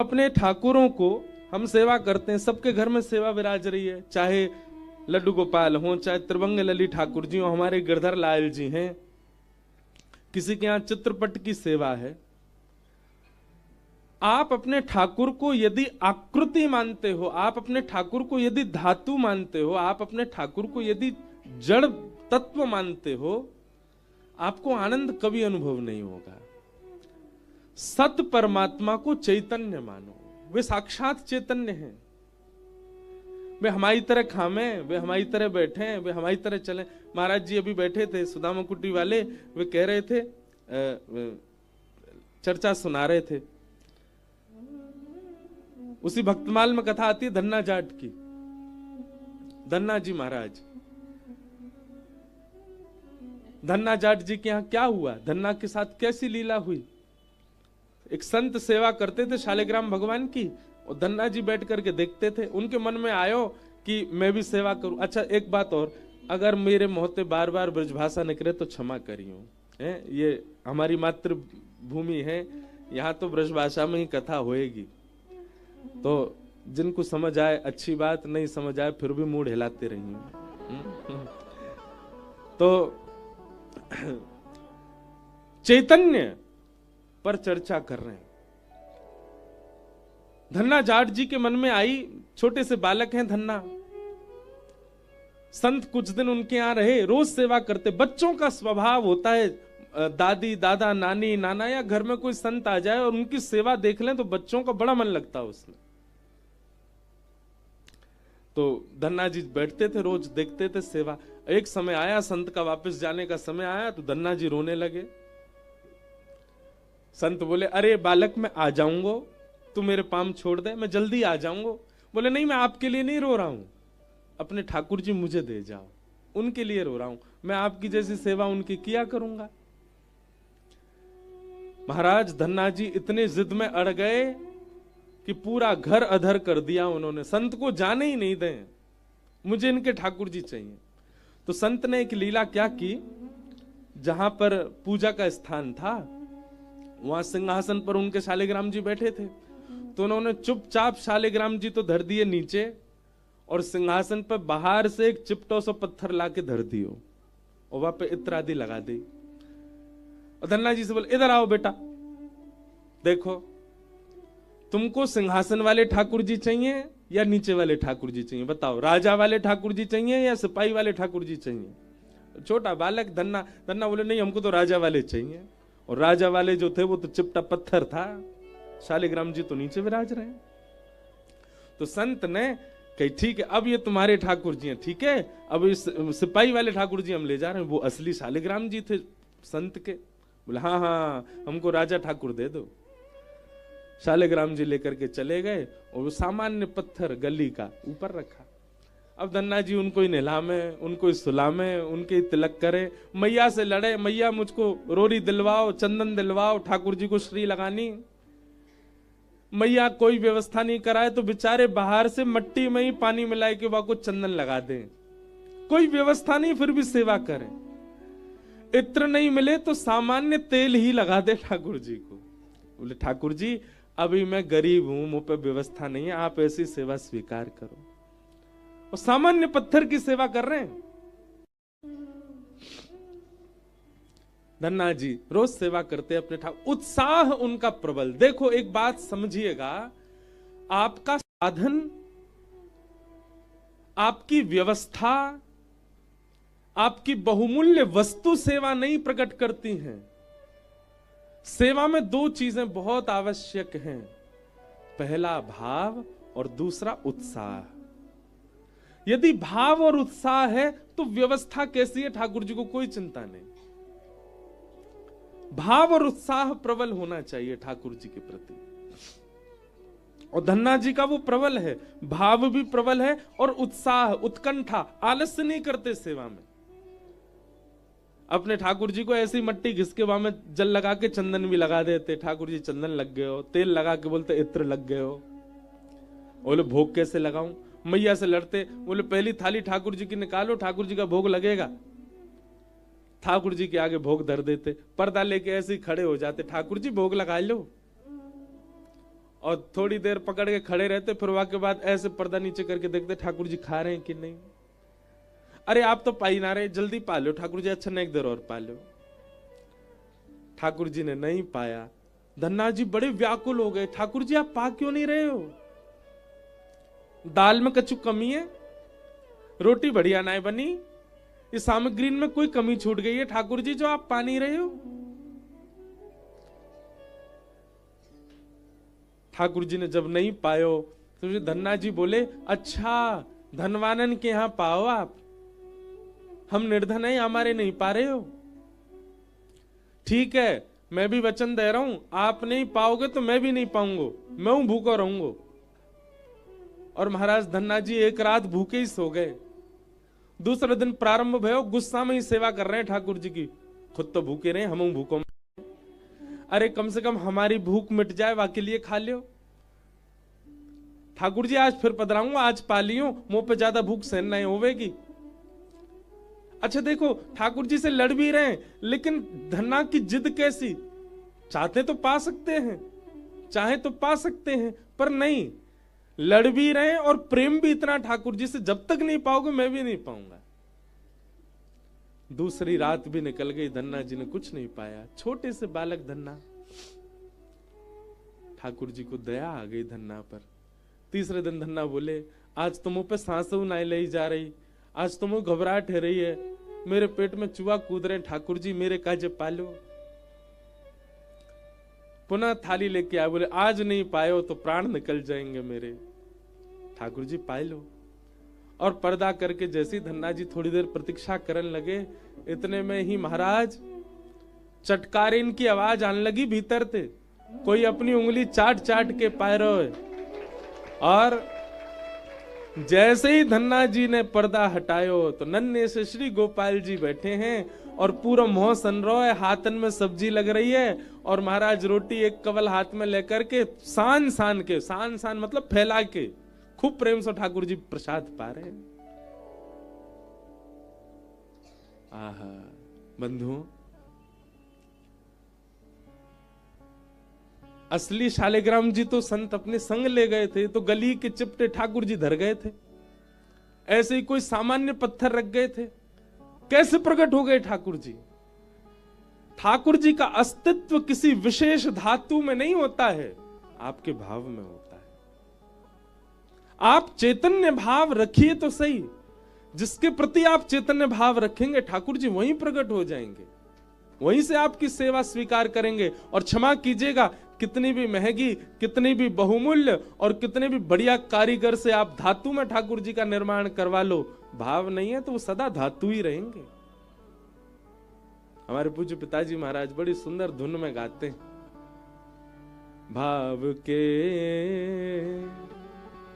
अपने ठाकुरों को हम सेवा करते हैं, सबके घर में सेवा विराज रही है, चाहे लड्डू गोपाल हो, चाहे त्रिभंग लली ठाकुर जी हो, हमारे गिरधर लाल जी हैं, किसी के यहाँ चित्रपट की सेवा है। आप अपने ठाकुर को यदि आकृति मानते हो, आप अपने ठाकुर को यदि धातु मानते हो, आप अपने ठाकुर को यदि जड़ तत्व मानते हो, आपको आनंद कभी अनुभव नहीं होगा। सत परमात्मा को चैतन्य मानो, वे साक्षात चैतन्य हैं। वे हमारी तरह खामे, वे हमारी तरह बैठे, वे हमारी तरह चले। महाराज जी अभी बैठे थे सुदामा कुटी वाले, वे कह रहे थे, चर्चा सुना रहे थे, उसी भक्तमाल में कथा आती है धन्ना जाट की। धन्ना जी महाराज, धन्ना जाट जी के यहां क्या हुआ, धन्ना के साथ कैसी लीला हुई। एक संत सेवा करते थे शालिग्राम भगवान की, और धन्ना जी बैठ करके देखते थे। उनके मन में आयो कि मैं भी सेवा करूं। अच्छा एक बात और, अगर मेरे मुंह बार बार ब्रजभाषा निकले तो क्षमा करियो, ये हमारी मातृभूमि है, यहाँ तो ब्रजभाषा में ही कथा होएगी। तो जिनको समझ आए अच्छी बात, नहीं समझ आए फिर भी मूड हिलाते रहिए। तो चैतन्य पर चर्चा कर रहे हैं। धन्ना जाट जी के मन में आई, छोटे से बालक हैं धन्ना, संत कुछ दिन उनके यहां रहे, रोज सेवा करते। बच्चों का स्वभाव होता है, दादी दादा नानी नाना या घर में कोई संत आ जाए और उनकी सेवा देख लें तो बच्चों का बड़ा मन लगता है उसमें। तो धन्ना जी बैठते थे, रोज देखते थे सेवा। एक समय आया संत का वापस जाने का समय आया, तो धन्ना जी रोने लगे। संत बोले, अरे बालक मैं आ जाऊंगा, तू मेरे पाम छोड़ दे, मैं जल्दी आ जाऊंगा। बोले नहीं, मैं आपके लिए नहीं रो रहा हूं, अपने ठाकुर जी मुझे दे जाओ, उनके लिए रो रहा हूं, मैं आपकी जैसी सेवा उनकी किया करूंगा। महाराज धन्ना जी इतने जिद में अड़ गए कि पूरा घर अधर कर दिया उन्होंने, संत को जाने ही नहीं दें, मुझे इनके ठाकुर जी चाहिए। तो संत ने एक लीला क्या की, जहां पर पूजा का स्थान था वहां सिंहासन पर उनके शालिग्राम जी बैठे थे, तो उन्होंने चुपचाप शालिग्राम जी तो धर दिए नीचे, और सिंहासन पर बाहर से एक चिपटो सा पत्थर लाके धर दियो, और वहां पे इत्र आदि लगा दी। और धन्ना जी से बोले, इधर आओ बेटा, देखो तुमको सिंहासन वाले ठाकुर जी चाहिए या नीचे वाले ठाकुर जी चाहिए, बताओ, राजा वाले ठाकुर जी चाहिए या सिपाही वाले ठाकुर जी चाहिए। छोटा बालक धन्ना बोले, नहीं हमको तो राजा वाले चाहिए। और राजा वाले जो थे वो तो चिपटा पत्थर था, शालिग्राम जी तो नीचे विराज रहे। तो संत ने कही, ठीक है अब ये तुम्हारे ठाकुर जी हैं, ठीक है, अब इस सिपाही वाले ठाकुर जी हम ले जा रहे हैं। वो असली शालिग्राम जी थे संत के। बोले हाँ हाँ हमको राजा ठाकुर दे दो। शालिग्राम जी लेकर के चले गए, और वो सामान्य पत्थर गली का ऊपर रखा। अब धन्ना जी उनको ही नहलामे, उनको ही सुलामे, उनके ही तिलक करे, मैया से लड़े, मैया मुझको रोरी दिलवाओ, चंदन दिलवाओ, ठाकुर जी को श्री लगानी। मैया कोई व्यवस्था नहीं कराए तो बेचारे बाहर से मट्टी में ही पानी मिलाए के वहां को चंदन लगा दें, कोई व्यवस्था नहीं, फिर भी सेवा करें। इत्र नहीं मिले तो सामान्य तेल ही लगा दे ठाकुर जी को। बोले ठाकुर जी अभी मैं गरीब हूं, मुंह पे व्यवस्था नहीं है, आप ऐसी सेवा स्वीकार करो। और सामान्य पत्थर की सेवा कर रहे हैं। धन्ना जी रोज सेवा करते अपने ठाकुर, उत्साह उनका प्रबल। देखो एक बात समझिएगा, आपका साधन, आपकी व्यवस्था, आपकी बहुमूल्य वस्तु सेवा नहीं प्रकट करती हैं। सेवा में दो चीजें बहुत आवश्यक हैं, पहला भाव और दूसरा उत्साह। यदि भाव और उत्साह है तो व्यवस्था कैसी है ठाकुर जी को कोई चिंता नहीं। भाव और उत्साह प्रबल होना चाहिए ठाकुर जी के प्रति, और धन्ना जी का वो प्रबल है, भाव भी प्रबल है और उत्साह, उत्कंठा, आलस्य नहीं करते सेवा में। अपने ठाकुर जी को ऐसी मट्टी घिस के वहां में जल लगा के चंदन भी लगा देते, ठाकुर जी चंदन लग गए हो, तेल लगा के बोलते इत्र लग गए हो। बोले भोग कैसे लगाऊं, मैया से लड़ते, बोले पहली थाली ठाकुर जी की निकालो, ठाकुर जी का भोग लगेगा। ठाकुर जी के आगे भोग धर देते, पर्दा लेके ऐसे ही खड़े हो जाते, ठाकुर जी भोग लगा लो। और थोड़ी देर पकड़ के खड़े रहते, फिर वहां के बाद ऐसे पर्दा नीचे करके देखते ठाकुर जी खा रहे हैं कि नहीं। अरे आप तो पाई ना रहे, जल्दी पा लो ठाकुर जी, अच्छा एक देर और पा लो। ठाकुर जी ने नहीं पाया। धन्ना जी बड़े व्याकुल हो गए, ठाकुर जी आप पा क्यों नहीं रहे हो? दाल में कछु कमी है, रोटी बढ़िया ना बनी, इस सामग्री में कोई कमी छूट गई है ठाकुर जी जो आप पा नहीं रहे हो? ठाकुर जी ने जब नहीं पायो तो धन्ना जी बोले, अच्छा धनवानन के यहां पाओ आप, हम निर्धन है, हमारे नहीं पा रहे हो। ठीक है, मैं भी वचन दे रहा हूं, आप नहीं पाओगे तो मैं भी नहीं पाऊंगा, मैं हूं भूखा रहूंगा। और महाराज धन्ना जी एक रात भूखे ही सो गए। दूसरे दिन प्रारंभ भयो, गुस्सा में ही सेवा कर रहे हैं ठाकुर जी की, खुद तो भूखे रहे, हम भूखों। अरे कम से कम हमारी भूख मिट जाए, वाके लिए खा लियो। ठाकुर जी आज फिर पधराऊंगा, आज पा लियो, मुंह पे ज्यादा भूख सहन नहीं होवेगी। अच्छा देखो, ठाकुर जी से लड़ भी रहे हैं, लेकिन धन्ना की जिद कैसी, चाहते तो पा सकते हैं, चाहे तो पा सकते हैं, पर नहीं, लड़ भी रहे हैं और प्रेम भी इतना ठाकुर जी से, जब तक नहीं पाओगे मैं भी नहीं पाऊंगा। दूसरी रात भी निकल गई, धन्ना जी ने कुछ नहीं पाया। छोटे से बालक धन्ना, ठाकुर जी को दया आ गई धन्ना पर। तीसरे दिन धन्ना बोले, आज तो मुंह पे सांसों नहीं ले जा रही, आज तो मुंह घबराहट है रही है, मेरे पेट में चूहा कूद रहे, ठाकुर जी मेरे काजे पालो। पुनः थाली लेके आए, बोले आज नहीं पायो तो प्राण निकल जाएंगे मेरे। ठाकुर जी पाए लो। और पर्दा करके जैसी धन्ना जी थोड़ी देर प्रतीक्षा करने लगे, इतने में ही महाराज चटकारीन की आवाज आने लगी भीतर से, कोई अपनी उंगली चाट चाट के पाए रहे। और जैसे ही धन्ना जी ने पर्दा हटायो तो नन्हे से श्री गोपाल जी बैठे हैं और पूरा मोह सन रहा है, हाथन में सब्जी लग रही है और महाराज रोटी एक कवल हाथ में लेकर के सान सान मतलब फैला के खूब प्रेम से ठाकुर जी प्रसाद पा रहे। आहा बंधुओं, असली शालिग्राम जी तो संत अपने संग ले गए थे, तो गली के चिपटे ठाकुर जी धर गए थे। ऐसे ही कोई सामान्य पत्थर रख गए थे, कैसे प्रकट हो गए ठाकुर जी? ठाकुर जी का अस्तित्व किसी विशेष धातु में नहीं होता है, आपके भाव में होता है। आप चैतन्य भाव रखिए तो सही, जिसके प्रति आप चैतन्य भाव रखेंगे ठाकुर जी वहीं प्रकट हो जाएंगे, वहीं से आपकी सेवा स्वीकार करेंगे। और क्षमा कीजिएगा, कितनी भी महंगी, कितनी भी बहुमूल्य और कितने भी बढ़िया कारीगर से आप धातु में ठाकुर जी का निर्माण करवा लो, भाव नहीं है तो वो सदा धातु ही रहेंगे। हमारे पूज्य पिताजी महाराज बड़ी सुंदर धुन में गाते हैं, भाव के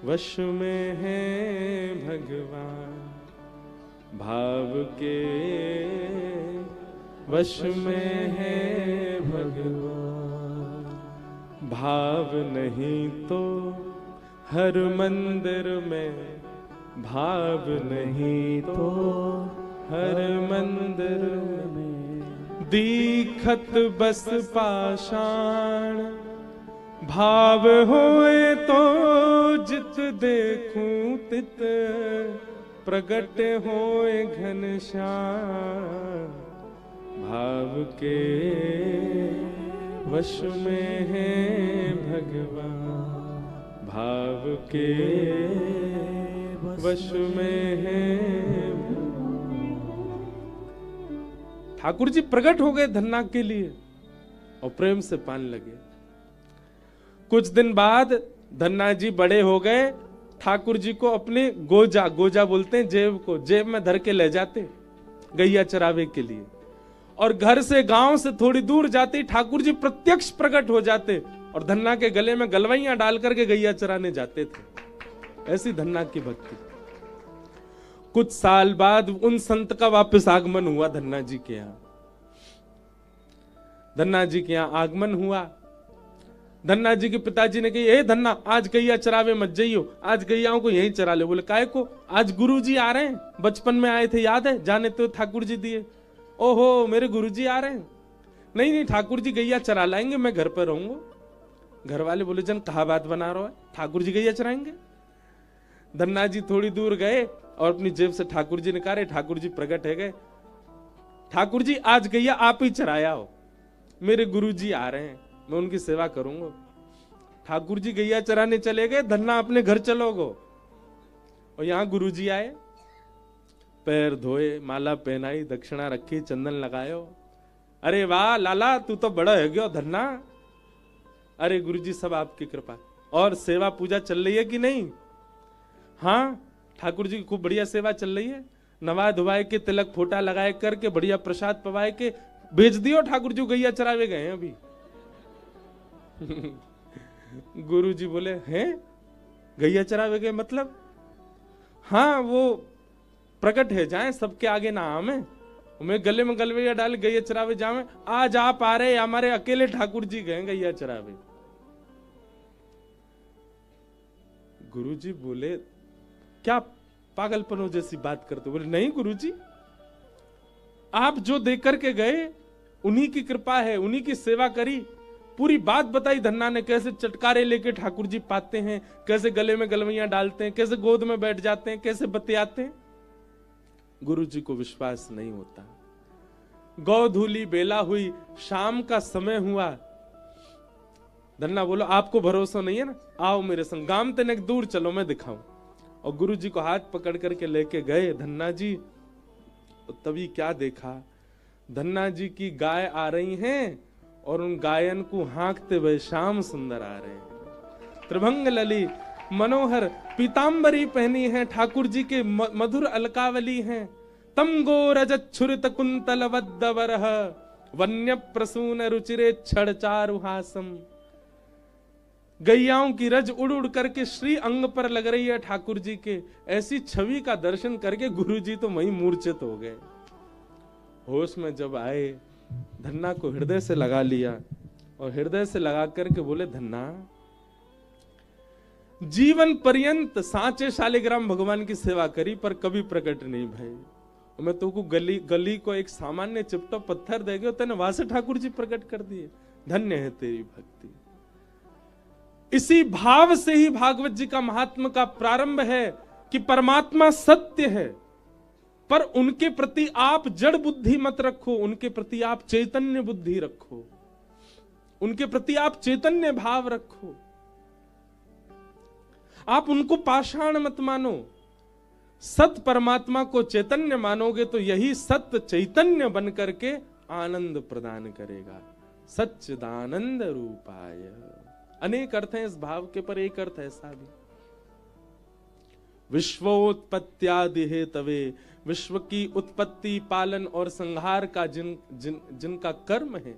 वश में है भगवान, भाव के वश में है भगवान, भाव नहीं तो हर मंदिर में, भाव नहीं तो हर मंदिर में, दीखत बस पाषाण, भाव होए तो जित देखूं तित, प्रगट होए घनश्याम, भाव के वश में है भगवान, भाव के वश में है। ठाकुर जी प्रकट हो गए धन्ना के लिए और प्रेम से पान लगे। कुछ दिन बाद धन्ना जी बड़े हो गए, ठाकुर जी को अपने गोजा बोलते हैं जेब को, जेब में धर के ले जाते गैया चरावे के लिए, और घर से गांव से थोड़ी दूर जाते ठाकुर जी प्रत्यक्ष प्रकट हो जाते और धन्ना के गले में गलवैया डाल करके गैया चराने जाते थे। ऐसी धन्ना की भक्ति। कुछ साल बाद उन संत का वापस आगमन हुआ धन्ना जी के यहां। धन्ना जी के यहां आगमन हुआ। धन्ना जी के पिताजी ने कही, ए धन्ना आज गैया चरावे मत जाइयो, आज गैयाओं को यहीं चरा ले। बोले काहे को? आज गुरुजी आ रहे हैं, बचपन में आए थे याद है, जाने तो ठाकुर जी दिए। ओहो मेरे गुरुजी आ रहे हैं। नहीं ठाकुर जी गैया चरा लाएंगे, मैं घर पर रहूंगा। घर वाले बोले जन कहा बात बना रहा है, ठाकुर जी गैया चराएंगे। धन्ना जी थोड़ी दूर गए और अपनी जेब से ठाकुर जी निकाले, ठाकुर जी प्रकट है गए। ठाकुर जी आज गैया आप ही चराया हो, मेरे गुरु जी आ रहे हैं, मैं उनकी सेवा करूंगा। ठाकुर जी गैया चराने चले गए, धन्ना अपने घर चलोगो। और यहां गुरु जी आए, पैर धोए, माला पहनाई, दक्षिणा रखी, चंदन लगायो। अरे वाह लाला तू तो बड़ा है गयो धन्ना। अरे गुरु जी सब आपकी कृपा। और सेवा पूजा चल रही है कि नहीं? हाँ ठाकुर जी की खूब बढ़िया सेवा चल रही है। नवा धुवाए के, तिलक फोटा लगाए करके, बढ़िया प्रसाद पवाए के भेज दियो। ठाकुर जी गैया चरावे गए हैं अभी। गुरु जी बोले हैं गैया चरावे गए मतलब? हाँ वो प्रकट है जाए सबके आगे ना आमे, मैं गले में गलवैया डाल गैया चरावे जावे। आज आप आ रहे, हमारे अकेले ठाकुर जी गए गैया चरावे। गुरु जी बोले क्या पागलपनों जैसी बात करते? बोले नहीं गुरु जी, आप जो देकर के गए उन्हीं की कृपा है, उन्हीं की सेवा करी। पूरी बात बताई धन्ना ने, कैसे चटकारे लेके ठाकुर जी पाते हैं, कैसे गले में गलवैया डालते हैं, कैसे गोद में बैठ जाते हैं, कैसे बतियाते हैं। गुरु जी को विश्वास नहीं होता। गौधूली बेला हुई, शाम का समय हुआ। धन्ना बोलो आपको भरोसा नहीं है ना, आओ मेरे संग, गांव तक दूर चलो मैं दिखाऊं। और गुरु जी को हाथ पकड़ करके लेके गए धन्ना जी। तो तभी क्या देखा, धन्ना जी की गाय आ रही हैं और उन गायन को हाँकते हुए श्याम सुंदर आ रहे हैं। त्रिभंग लली मनोहर पीतांबरी पहनी है, ठाकुर जी के मधुर अलकावली हैं। तम गो रजत छुरित कुंतल वद्दवरह, वन्य प्रसून रुचिरे क्षण चारुहासम। गैयाओं की रज उड़ उड़ करके श्री अंग पर लग रही है ठाकुर जी के। ऐसी छवि का दर्शन करके गुरु जी तो वहीं मूर्छित हो गए। होश में जब आए, धन्ना को हृदय से लगा लिया और हृदय से लगा करके बोले धन्ना, जीवन पर्यंत सांचे शालिग्राम भगवान की सेवा करी पर कभी प्रकट नहीं भाई। मैं तो को गली को एक सामान्य चिपटा पत्थर दे गए, तेने वहां से ठाकुर जी प्रकट कर दिए। धन्य है तेरी भक्ति। इसी भाव से ही भागवत जी का महात्म का प्रारंभ है कि परमात्मा सत्य है, पर उनके प्रति आप जड़ बुद्धि मत रखो, उनके प्रति आप चैतन्य बुद्धि रखो, उनके प्रति आप चैतन्य भाव रखो। आप उनको पाषाण मत मानो, सत परमात्मा को चैतन्य मानोगे तो यही सत्य चैतन्य बन करके आनंद प्रदान करेगा। सच्चिदानंद रूपाय। अनेक अर्थ हैं इस भाव के, पर एक अर्थ ऐसा भी, विश्वोत्पत्त्यादि हेतवे, विश्व की उत्पत्ति, पालन और संहार का जिनका कर्म है,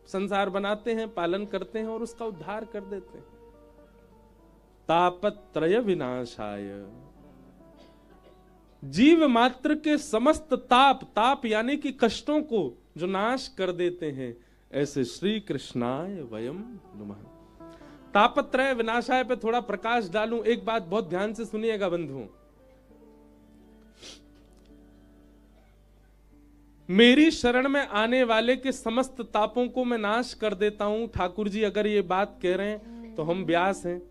संसार बनाते हैं, पालन करते हैं और उसका उद्धार कर देते हैं। तापत्रय विनाशाय, जीव मात्र के समस्त ताप यानी कि कष्टों को जो नाश कर देते हैं, ऐसे श्री कृष्णाय वयम नमः। तापत्रय विनाशाय पे थोड़ा प्रकाश डालूं। एक बात बहुत ध्यान से सुनिएगा बंधुओं, मेरी शरण में आने वाले के समस्त तापों को मैं नाश कर देता हूं। ठाकुर जी अगर ये बात कह रहे हैं तो हम व्यास हैं,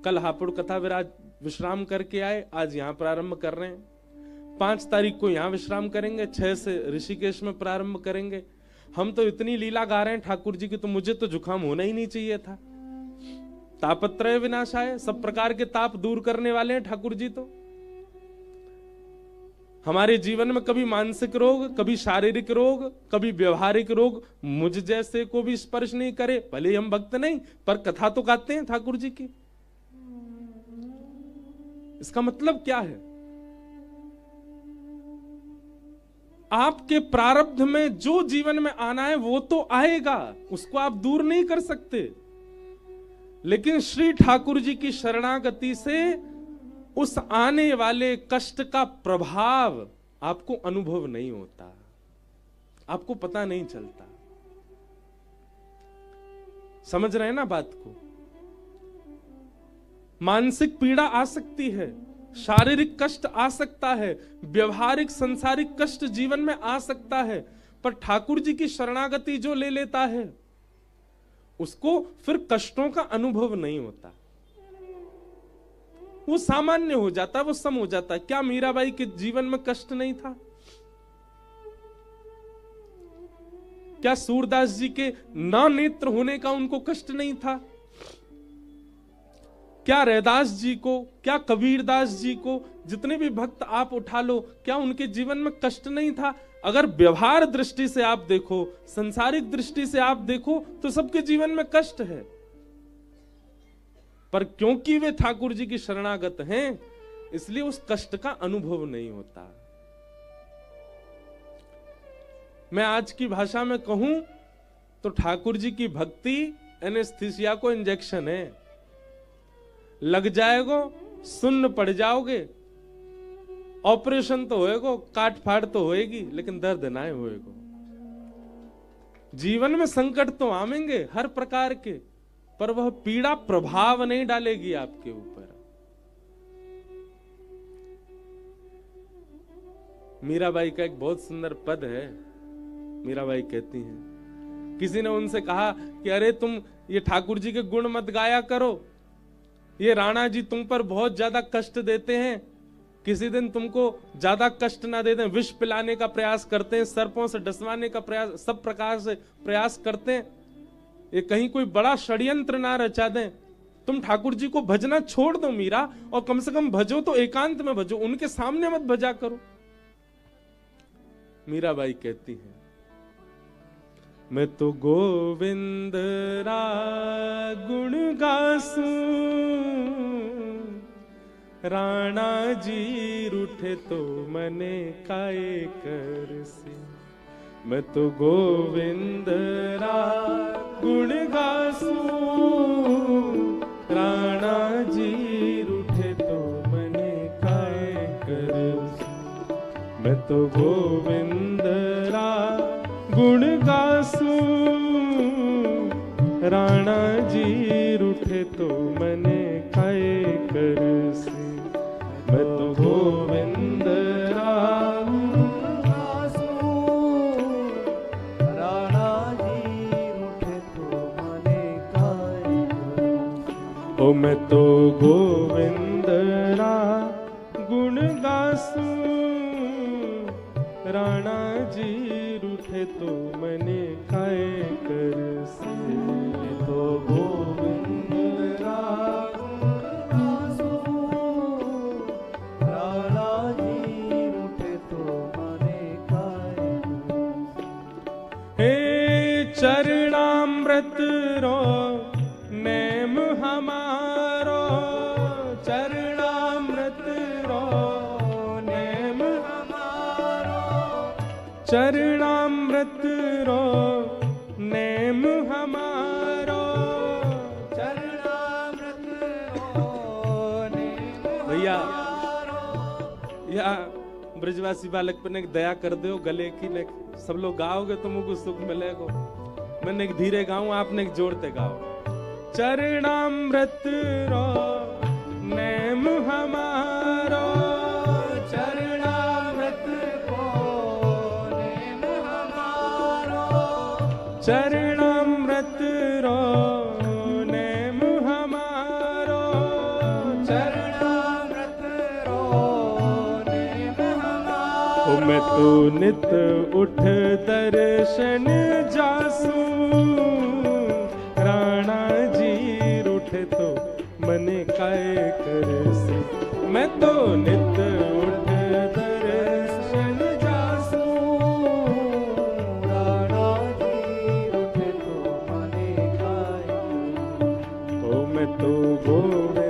कल हापुड़ कथा विराज विश्राम करके आए, आज यहां प्रारंभ कर रहे हैं। 5 तारीख को यहां विश्राम करेंगे, 6 से ऋषिकेश में प्रारंभ करेंगे। हम तो इतनी लीला गा रहे हैं ठाकुर जी की, तो मुझे तो जुकाम होना ही नहीं चाहिए था। तापत्रय विनाशाय, सब प्रकार के ताप दूर करने वाले हैं ठाकुर जी। तो हमारे जीवन में कभी मानसिक रोग, कभी शारीरिक रोग, कभी व्यवहारिक रोग मुझ जैसे को भी स्पर्श नहीं करे। भले हम भक्त नहीं, पर कथा तो गाते हैं ठाकुर जी की। इसका मतलब क्या है? आपके प्रारब्ध में जो जीवन में आना है वो तो आएगा, उसको आप दूर नहीं कर सकते। लेकिन श्री ठाकुर जी की शरणागति से उस आने वाले कष्ट का प्रभाव आपको अनुभव नहीं होता, आपको पता नहीं चलता। समझ रहे हैं ना बात को? मानसिक पीड़ा आ सकती है, शारीरिक कष्ट आ सकता है, व्यवहारिक संसारिक कष्ट जीवन में आ सकता है, पर ठाकुर जी की शरणागति जो ले लेता है उसको फिर कष्टों का अनुभव नहीं होता, वो सामान्य हो जाता है, वो सम हो जाता है। क्या मीराबाई के जीवन में कष्ट नहीं था? क्या सूरदास जी के ना नेत्र होने का उनको कष्ट नहीं था? क्या रैदास जी को, क्या कबीरदास जी को, जितने भी भक्त आप उठा लो, क्या उनके जीवन में कष्ट नहीं था? अगर व्यवहार दृष्टि से आप देखो, संसारिक दृष्टि से आप देखो, तो सबके जीवन में कष्ट है, पर क्योंकि वे ठाकुर जी की शरणागत हैं, इसलिए उस कष्ट का अनुभव नहीं होता। मैं आज की भाषा में कहूं तो ठाकुर जी की भक्ति एनेस्थीसिया को इंजेक्शन है। लग जाएगो, सुन्न पड़ जाओगे, ऑपरेशन तो होएगो, काट फाड़ तो होएगी, लेकिन दर्द ना होएगो। जीवन में संकट तो आवेंगे हर प्रकार के, पर वह पीड़ा प्रभाव नहीं डालेगी आपके ऊपर। मीराबाई का एक बहुत सुंदर पद है। मीराबाई कहती हैं, किसी ने उनसे कहा कि अरे तुम ये ठाकुर जी के गुण मत गाया करो, ये राणा जी तुम पर बहुत ज्यादा कष्ट देते हैं, किसी दिन तुमको ज्यादा कष्ट ना दे दें, विष पिलाने का प्रयास करते हैं, सर्पों से डसवाने का प्रयास, सब प्रकार से प्रयास करते हैं, ये कहीं कोई बड़ा षड्यंत्र ना रचा दें। तुम ठाकुर जी को भजना छोड़ दो मीरा, और कम से कम भजो तो एकांत में भजो, उनके सामने मत भजा करो। मीराबाई कहती है, मैं तो गोविंद रा गुण गासूं, राणा जी रूठे तो मने काए करसी। मैं तो गोविंद रा गुण गासूं, राणा जी रूठे तो मने काए करसी। मैं तो गोविंद रा गुण गासूं, राणा जी रूठे तो मने काए करसी। मैं तो गोविंद रा गुण गासूं, राणा जी रूठे तो मने काए करसी। ओ मैं तो गोविंद रा गुण गासूं, राणा जी रूठे तो मने काए करसी। तो गोविंद रा गुण गासूं, राणा जी रूठे तो मने काए करसी। हे चरणामृत रो नेम हमारो, चरणामृत रो नेम हमारो, चरणामृत रो नेम हमारो, चरणामृत रो नेम हमारो। भैया या ब्रजवासी बालक पर ने दया कर दो, गले की ने सब लोग गाओगे तो मुझको सुख मिलेगा। मैंने एक धीरे गाऊं, आपने एक जोड़ते गाओ। चरणामृत रो नेम हमारो, चरणामृत को नेम हमारो, चरणामृत रो नेम हमारो, चरणामृत रो नेम हमारो। मैं तो नित उठ दर्शन जासूं, राणा जी रूठे तो मने काए करसी। मैं तो नित उठ दर्शन जासूं, राणा जी रूठे तो मने काए। ओ मैं तो गोविंद